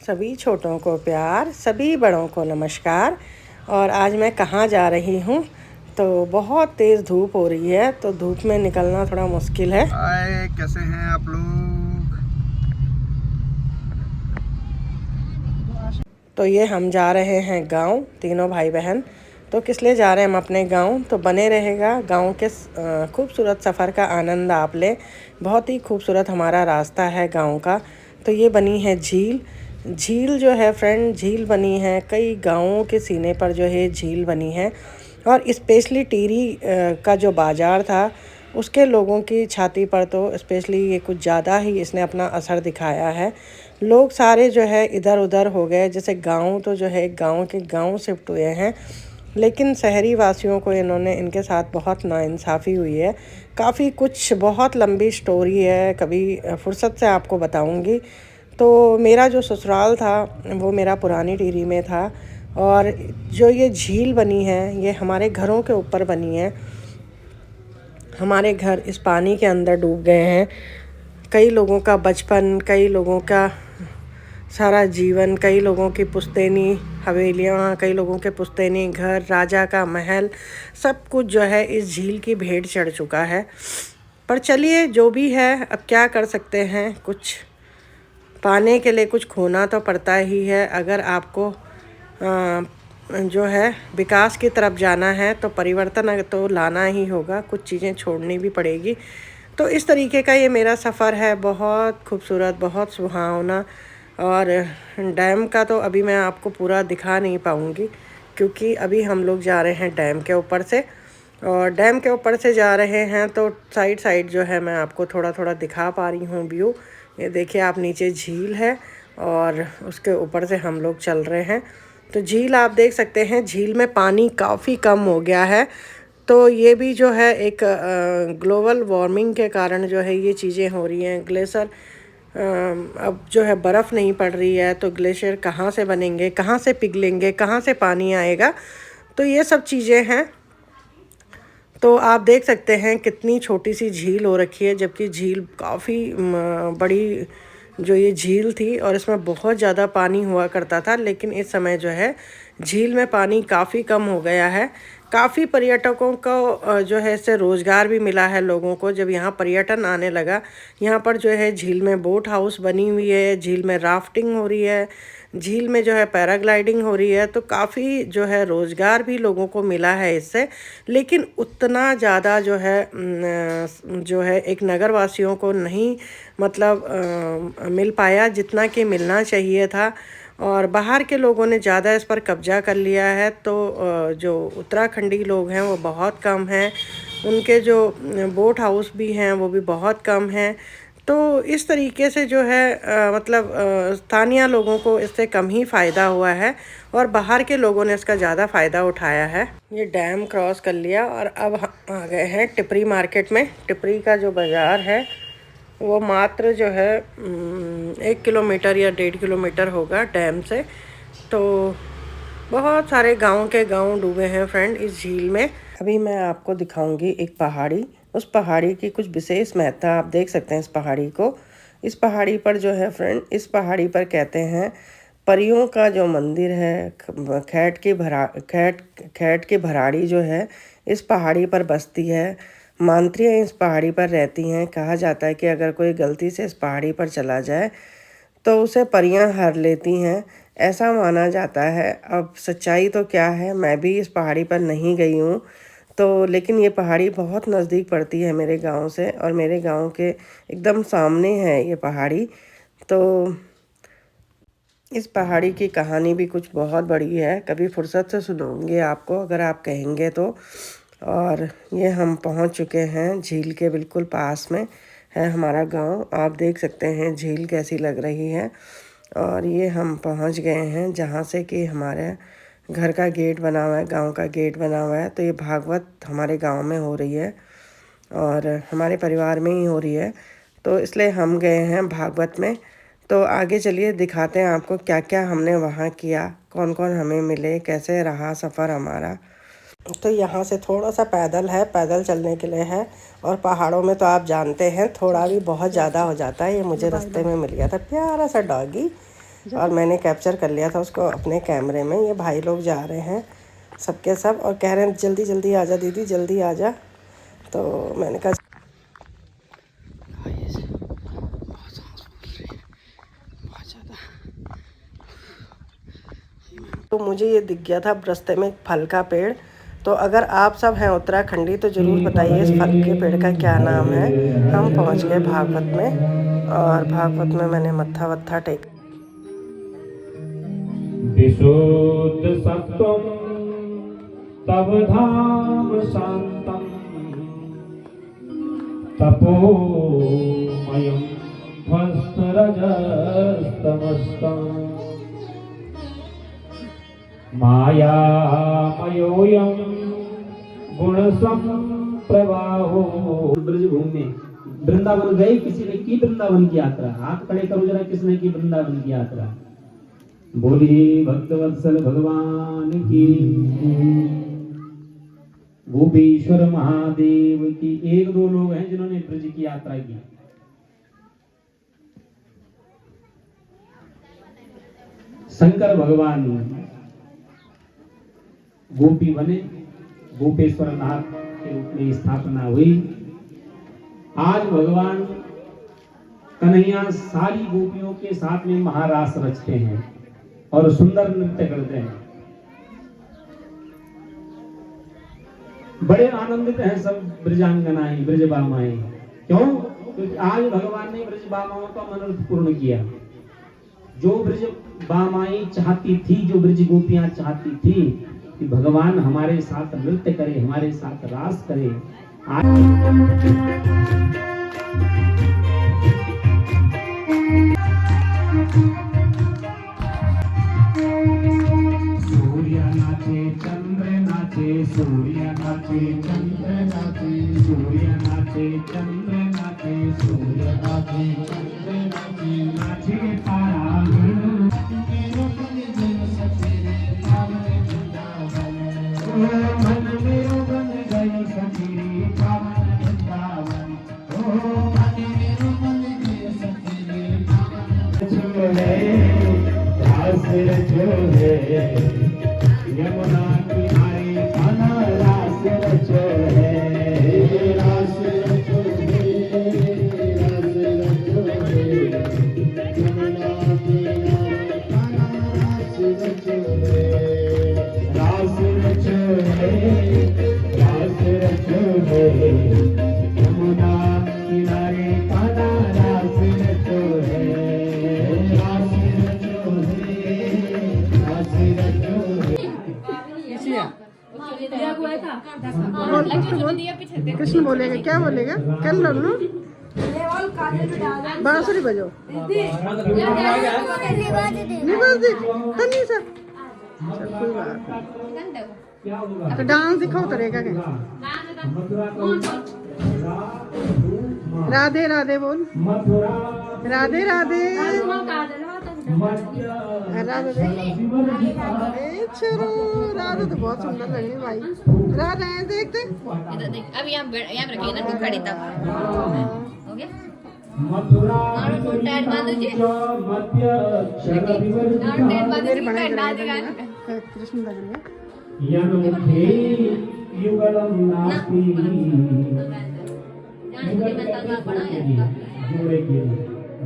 सभी छोटों को प्यार, सभी बड़ों को नमस्कार। और आज मैं कहाँ जा रही हूँ, तो बहुत तेज़ धूप हो रही है, तो धूप में निकलना थोड़ा मुश्किल है। हाय, कैसे हैं आप लोग? तो ये हम जा रहे हैं गांव, तीनों भाई बहन। तो किस लिए जा रहे हैं हम अपने गांव, तो बने रहेगा गांव के खूबसूरत सफ़र का आनंद आप लें। बहुत ही खूबसूरत हमारा रास्ता है गांव का। तो ये बनी है झील। झील जो है फ्रेंड, झील बनी है कई गांवों के सीने पर जो है झील बनी है। और स्पेशली टिहरी का जो बाज़ार था, उसके लोगों की छाती पर तो स्पेशली ये कुछ ज़्यादा ही इसने अपना असर दिखाया है। लोग सारे जो है इधर उधर हो गए। जैसे गांव तो जो है गांव के गांव शिफ्ट हुए हैं, लेकिन शहरी वासियों को इनके साथ बहुत नाइंसाफ़ी हुई है। काफ़ी कुछ बहुत लंबी स्टोरी है, कभी फुर्सत से आपको बताऊंगी। तो मेरा जो ससुराल था वो मेरा पुरानी टिहरी में था, और जो ये झील बनी है ये हमारे घरों के ऊपर बनी है। हमारे घर इस पानी के अंदर डूब गए हैं। कई लोगों का बचपन, कई लोगों का सारा जीवन, कई लोगों की पुश्तैनी हवेलियाँ, कई लोगों के पुश्तैनी घर, राजा का महल, सब कुछ जो है इस झील की भेंट चढ़ चुका है। पर चलिए, जो भी है अब क्या कर सकते हैं। कुछ पाने के लिए कुछ खोना तो पड़ता ही है। अगर आपको जो है विकास की तरफ जाना है तो परिवर्तन तो लाना ही होगा, कुछ चीज़ें छोड़नी भी पड़ेगी। तो इस तरीके का ये मेरा सफ़र है, बहुत खूबसूरत, बहुत सुहावना। और डैम का तो अभी मैं आपको पूरा दिखा नहीं पाऊँगी, क्योंकि अभी हम लोग जा रहे हैं डैम के ऊपर से। और डैम के ऊपर से जा रहे हैं तो साइड साइड जो है मैं आपको थोड़ा थोड़ा दिखा पा रही हूँ व्यू। ये देखिए आप, नीचे झील है और उसके ऊपर से हम लोग चल रहे हैं। तो झील आप देख सकते हैं, झील में पानी काफ़ी कम हो गया है। तो ये भी जो है एक ग्लोबल वार्मिंग के कारण जो है ये चीज़ें हो रही हैं। ग्लेशियर अब जो है बर्फ़ नहीं पड़ रही है, तो ग्लेशियर कहाँ से बनेंगे, कहाँ से पिघलेंगे, कहाँ से पानी आएगा। तो ये सब चीज़ें हैं। तो आप देख सकते हैं कितनी छोटी सी झील हो रखी है, जबकि झील काफ़ी बड़ी जो ये झील थी, और इसमें बहुत ज़्यादा पानी हुआ करता था। लेकिन इस समय जो है झील में पानी काफ़ी कम हो गया है। काफ़ी पर्यटकों को जो है इससे रोज़गार भी मिला है लोगों को। जब यहाँ पर्यटन आने लगा, यहाँ पर जो है झील में बोट हाउस बनी हुई है, झील में राफ्टिंग हो रही है, झील में जो है पैराग्लाइडिंग हो रही है। तो काफ़ी जो है रोज़गार भी लोगों को मिला है इससे। लेकिन उतना ज़्यादा जो है एक नगरवासियों को नहीं मतलब मिल पाया जितना कि मिलना चाहिए था। और बाहर के लोगों ने ज़्यादा इस पर कब्जा कर लिया है। तो जो उत्तराखंडी लोग हैं वो बहुत कम हैं, उनके जो बोट हाउस भी हैं वो भी बहुत कम हैं। तो इस तरीके से जो है स्थानीय लोगों को इससे कम ही फ़ायदा हुआ है, और बाहर के लोगों ने इसका ज़्यादा फ़ायदा उठाया है। ये डैम क्रॉस कर लिया और अब आ गए हैं टिपरी मार्केट में। टिपरी का जो बाज़ार है वो मात्र जो है 1 किलोमीटर या 1.5 किलोमीटर होगा डैम से। तो बहुत सारे गांव के गांव डूबे हैं फ्रेंड इस झील में। अभी मैं आपको दिखाऊंगी एक पहाड़ी। उस पहाड़ी की कुछ विशेष महत्ता आप देख सकते हैं। इस पहाड़ी को, इस पहाड़ी पर जो है फ्रेंड, इस पहाड़ी पर कहते हैं परियों का जो मंदिर है। खैट की भराड़ी जो है इस पहाड़ी पर बसती है। मांत्रियाँ इस पहाड़ी पर रहती हैं। कहा जाता है कि अगर कोई गलती से इस पहाड़ी पर चला जाए तो उसे परियां हर लेती हैं, ऐसा माना जाता है। अब सच्चाई तो क्या है, मैं भी इस पहाड़ी पर नहीं गई हूँ। तो लेकिन ये पहाड़ी बहुत नज़दीक पड़ती है मेरे गांव से, और मेरे गांव के एकदम सामने है ये पहाड़ी। तो इस पहाड़ी की कहानी भी कुछ बहुत बड़ी है, कभी फुर्सत से सुनाऊंगी आपको अगर आप कहेंगे तो। और ये हम पहुंच चुके हैं झील के बिल्कुल पास में है हमारा गांव। आप देख सकते हैं झील कैसी लग रही है। और ये हम पहुंच गए हैं जहां से कि हमारे घर का गेट बना हुआ है, गांव का गेट बना हुआ है। तो ये भागवत हमारे गांव में हो रही है और हमारे परिवार में ही हो रही है, तो इसलिए हम गए हैं भागवत में। तो आगे चलिए दिखाते हैं आपको क्या क्या हमने वहाँ किया, कौन कौन हमें मिले, कैसे रहा सफ़र हमारा। तो यहाँ से थोड़ा सा पैदल है, पैदल चलने के लिए है। और पहाड़ों में तो आप जानते हैं थोड़ा भी बहुत ज़्यादा हो जाता है। ये मुझे रास्ते में मिल गया था, प्यारा सा डॉगी। और मैंने कैप्चर कर लिया था उसको अपने कैमरे में। ये भाई लोग जा रहे हैं सबके सब और कह रहे हैं जल्दी जल्दी आ जा दीदी, जल्दी आ जा। तो मैंने कहा तो मुझे ये दिख गया था रास्ते में एक फल का पेड़। तो अगर आप सब हैं उत्तराखंडी तो ज़रूर बताइए इस फल के पेड़ का क्या नाम है। हम पहुंच गए भागवत में और भागवत में मैंने मत्था वत्था टेक। विशुद्ध सत्वं तव धाम शांतम तपोमयं ध्वस्तरजस्तमस्तम् मायामयोऽयं गुणसंप्रवाहो। ब्रजभूमि में वृंदावन गए, किसी ने की वृंदावन की यात्रा? हाथ खड़े करो जरा, किसने की वृंदावन की यात्रा? बोलिए भक्तवत्सल भगवान की, गोपेश्वर महादेव की। एक दो लोग हैं जिन्होंने ब्रज की यात्रा की। शंकर भगवान गोपी बने, गोपेश्वर नाथ के रूप में स्थापना हुई। आज भगवान कन्हैया सारी गोपियों के साथ में महारास रचते हैं और सुंदर नृत्य करते हैं। बड़े आनंदित हैं सब ब्रजांगनाएं, ब्रजबामाएं। क्यों? क्योंकि आज भगवान ने ब्रजबामाओं का मनोरथ पूर्ण किया। जो ब्रजबामाएं चाहती थी, जो ब्रज गोपियां चाहती थी कि भगवान हमारे साथ नृत्य करे, हमारे साथ रास करे। सूर्य नाचे चंद्र नाचे, सूर्य नाचे चंद्र नाचे, सूर्य नाचे चंद्र नाचे, सूर्य नाचे चंद्र नाचे, नाचे तारा मन मेरो बन गई सखी पावन वृंदावन। ओ मन मेरो बन गई सखी पावन रास रचो है यमुना किनारे कान्हा रास रचो है, रास रचो है, रास रचो है यमुना किनारे कान्हा रास रचो है, रास रचो है, रास रचो है यमुना किनारे कान्हा रास रचो है, रास रचो है, रास रचो है। कृष्ण बोलेगा, क्या बोलेगा? कर लो ना, बांसुरी बजो। नहीं बजती तन्नी से। चल कोई बात नहीं। तो डांस दिखाओ तरेगा के। राधे राधे बोल, राधे राधे राधे। चलो राधा तो बहुत सुंदर लग रही है भाई। राधा है देखते। अब यहाँ रखिए ना, तू खड़ी तब हो गया। कृष्ण लग रही है।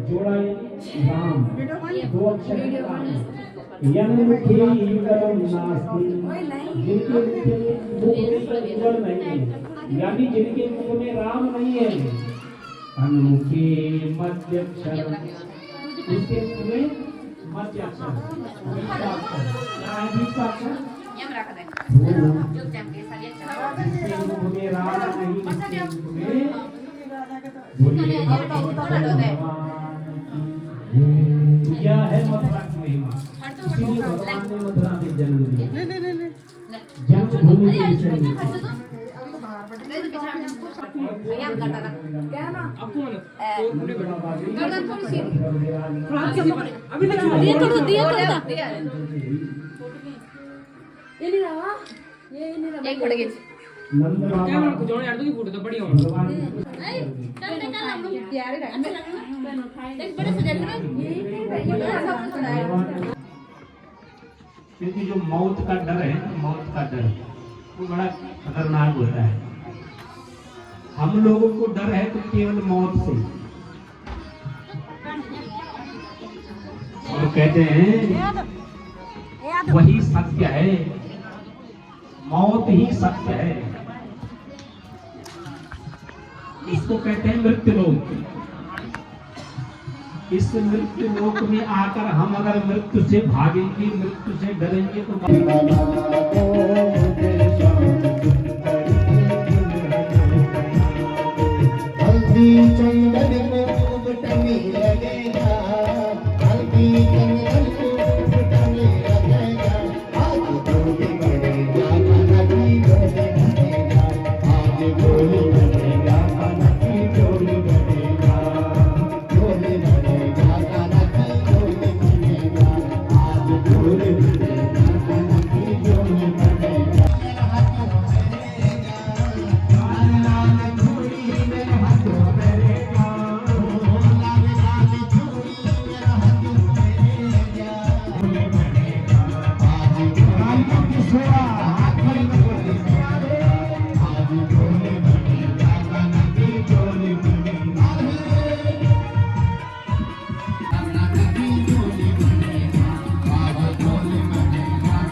जोड़ा राम, दो अक्षर यन्मुखे युगलम नास्ति, जिनके मुख में नहीं है, यानी जिनके मुख में राम नहीं है। अन्मुखे मध्यक्षर, उसके मुख में मध्यक्षर, यहाँ रख दे। जिसके मुख में राम नहीं, उसके मुख में बोलिए यह है मथुरा की महिमा। इसीलिए भगवान ने मथुरा में जन्म लिया। जन्मभूमि के विषय में एक फोटो खींच। नंद बाबा क्या हम जोड़े यार तो की फोटो तो बढ़िया हो भगवान चल चल हम लोग तैयार है अच्छा लग रहा है एक बड़े सजा के ना क्योंकि जो मौत का डर है, मौत का डर वो बड़ा खतरनाक होता है। हम लोगों को डर है तो केवल मौत से। और कहते हैं वही सत्य है, मौत ही सत्य है। इसको कहते हैं मृत्यु लोक। इस मृत्यु लोक में आकर हम अगर मृत्यु से भागेंगे, मृत्यु से डरेंगे तो हल्दी चंदन में मुकुट में लगेगा, हल्दी चंदन में मुकुट में लगेगा। आज गोली बढ़ेगा खाना की गोली बढ़ेगा, आज गोली बढ़ेगा खाना की गोली बढ़ेगा, गोली बढ़ेगा खाना की गोली बढ़ेगा, आज गोली बढ़ेगा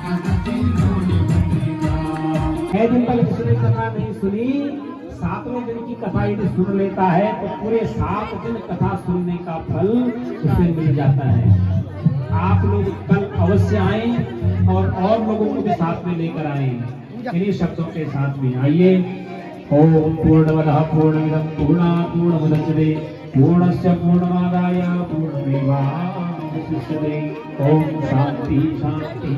खाना की गोली बढ़ेगा। छह दिन तक जिसने कथा नहीं सुनी, सातवें दिन की कथा यदि सुन लेता है तो पूरे 7 दिन कथा सुनने का फल उसे मिल जाता है। आप लोग कल अवश्य आए और लोगों को भी साथ में लेकर आए। इन्हीं शब्दों के साथ में आइए। ओम पूर्णमदः पूर्णमिदं पूर्णात् पूर्णमुदच्यते पूर्णस्य पूर्णमादाय पूर्णमेवावशिष्यते। ओम शांति शांति।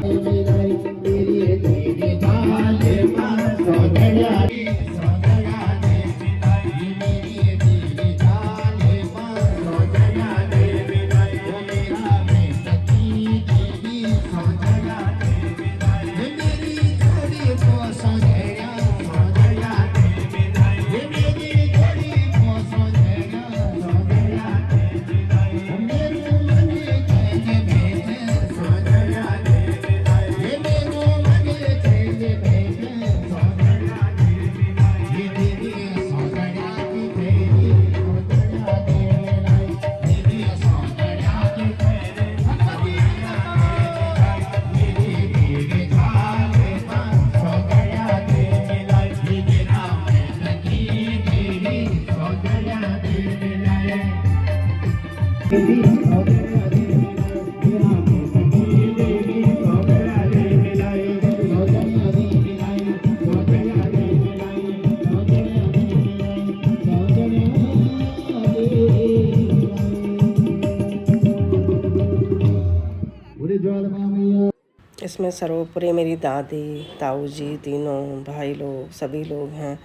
इसमें सर्वोपरि मेरी दादी, ताऊ जी, तीनों भाई लोग, सभी लोग हैं।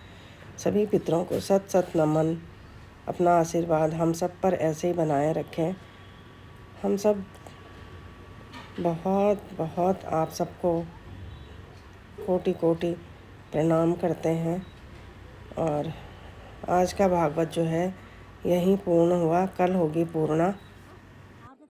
सभी पितरों को सत सत नमन। अपना आशीर्वाद हम सब पर ऐसे ही बनाए रखें। हम सब बहुत बहुत आप सबको कोटि कोटि प्रणाम करते हैं। और आज का भागवत जो है यहीं पूर्ण हुआ। कल होगी पूर्णा।